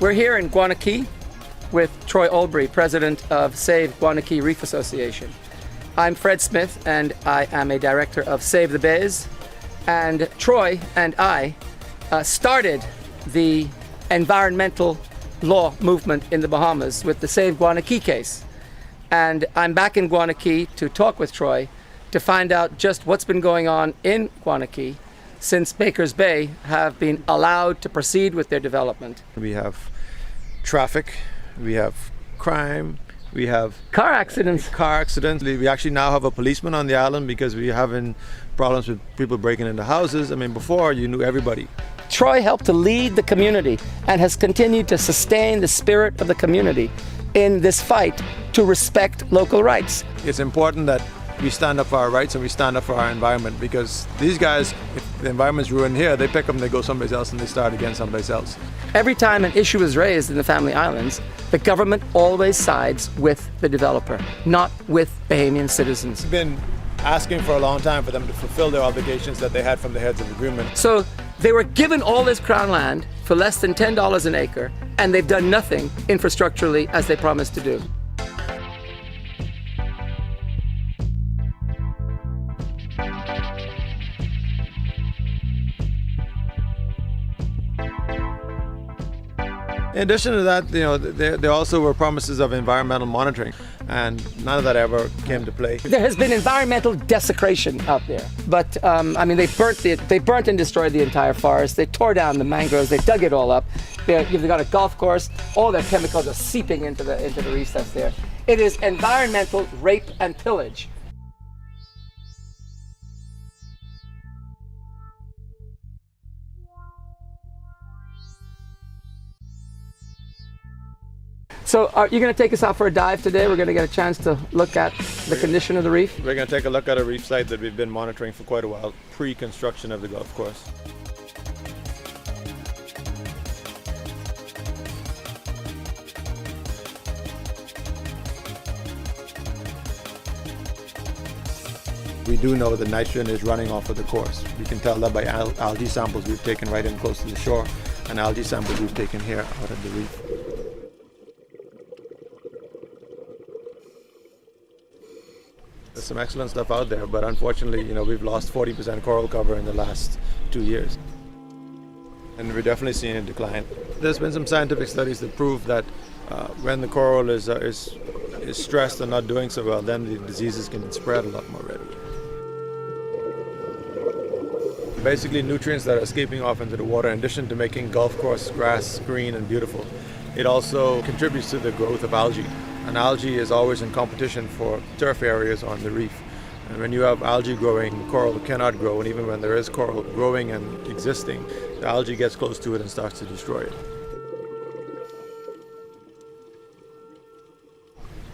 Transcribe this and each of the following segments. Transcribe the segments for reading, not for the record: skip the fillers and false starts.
We're here in Guana Cay with Troy Olbrey, president of Save Guana Cay Reef Association. I'm Fred Smith, and I am a director of Save the Bays. And Troy and I started the environmental law movement in the Bahamas with the Save Guana Cay case. And I'm back in Guana Cay to talk with Troy to find out just what's been going on in Guana Cay since Baker's Bay have been allowed to proceed with their development. We have traffic, we have crime, we have car accidents. We actually now have a policeman on the island because we're having problems with people breaking into houses. I mean, before you knew everybody. Troy helped to lead the community and has continued to sustain the spirit of the community in this fight to respect local rights. It's important that we stand up for our rights and we stand up for our environment, because these guys, if the environment's ruined here, they pick them, they go someplace else and they start again someplace else. Every time an issue is raised in the Family Islands, the government always sides with the developer, not with Bahamian citizens. It's been asking for a long time for them to fulfill their obligations that they had from the heads of agreement. So they were given all this crown land for less than $10 an acre, and they've done nothing infrastructurally as they promised to do. In addition to that, there also were promises of environmental monitoring, and none of that ever came to play. There has been environmental desecration out there, but I mean, they burnt and destroyed the entire forest. They tore down the mangroves. They dug it all up. They've got a golf course. All their chemicals are seeping into the reefs that's there. It is environmental rape and pillage. So are you going to take us out for a dive today? We're going to get a chance to look at the condition of the reef. We're going to take a look at a reef site that we've been monitoring for quite a while, pre-construction of the golf course. We do know that nitrogen is running off of the course. We can tell that by algae samples we've taken right in close to the shore and algae samples we've taken here out of the reef. There's some excellent stuff out there, but unfortunately, we've lost 40% coral cover in the last 2 years. And we're definitely seeing a decline. There's been some scientific studies that prove that when the coral is stressed and not doing so well, then the diseases can spread a lot more readily. Basically, nutrients that are escaping off into the water, in addition to making golf course grass green and beautiful, it also contributes to the growth of algae. And algae is always in competition for turf areas on the reef. And when you have algae growing, coral cannot grow, and even when there is coral growing and existing, the algae gets close to it and starts to destroy it.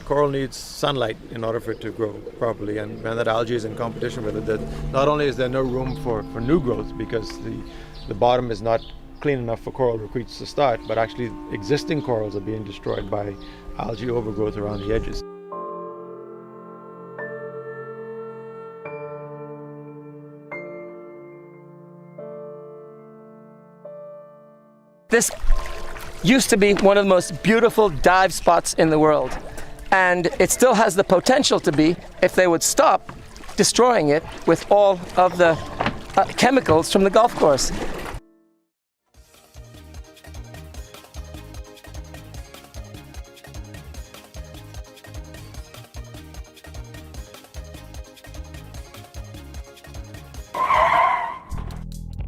Coral needs sunlight in order for it to grow properly, and when that algae is in competition with it, not only is there no room for new growth because the bottom is not clean enough for coral recruits to start, but actually existing corals are being destroyed by algae overgrowth around the edges. This used to be one of the most beautiful dive spots in the world, and it still has the potential to be if they would stop destroying it with all of the chemicals from the golf course.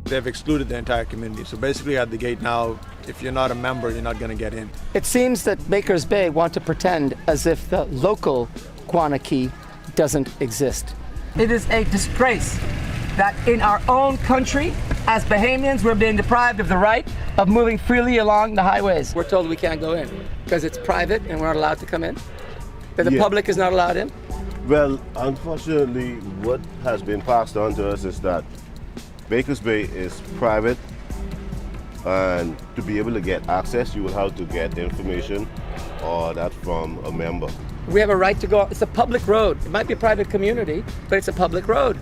They've excluded the entire community. So basically at the gate now, if you're not a member, you're not going to get in. It seems that Baker's Bay want to pretend as if the local Guana Cay doesn't exist. It is a disgrace that in our own country, as Bahamians, we're being deprived of the right of moving freely along the highways. We're told we can't go in because it's private and we're not allowed to come in, that the public is not allowed in. Well, unfortunately, what has been passed on to us is that Baker's Bay is private, and to be able to get access, you will have to get information or that from a member. We have a right to go. It's a public road. It might be a private community, but it's a public road.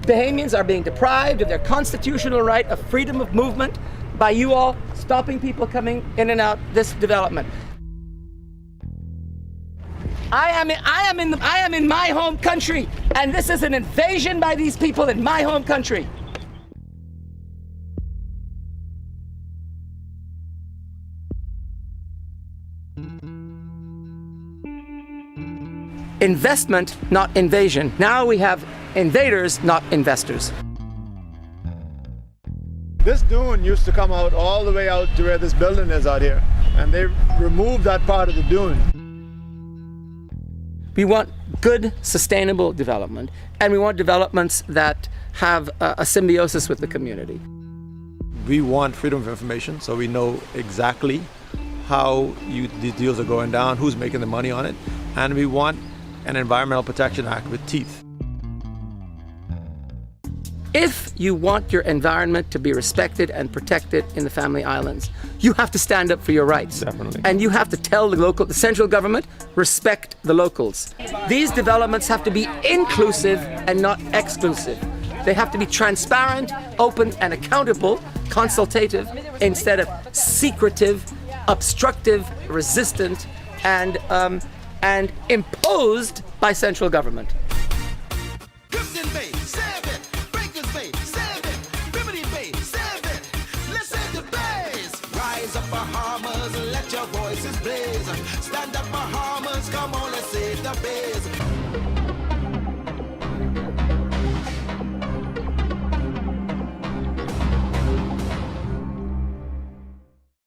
Bahamians are being deprived of their constitutional right of freedom of movement by you all stopping people coming in and out this development. I am in my home country, and this is an invasion by these people in my home country. Investment, not invasion. Now we have invaders, not investors. This dune used to come out all the way out to where this building is out here, and they removed that part of the dune. We want good, sustainable development, and we want developments that have a symbiosis with the community. We want freedom of information, so we know exactly how these deals are going down, who's making the money on it, and we want an Environmental Protection Act with teeth. If you want your environment to be respected and protected in the Family Islands, you have to stand up for your rights. Definitely. And you have to tell the central government, respect the locals. These developments have to be inclusive and not exclusive. They have to be transparent, open, and accountable, consultative, instead of secretive, obstructive, resistant, and imposed by central government.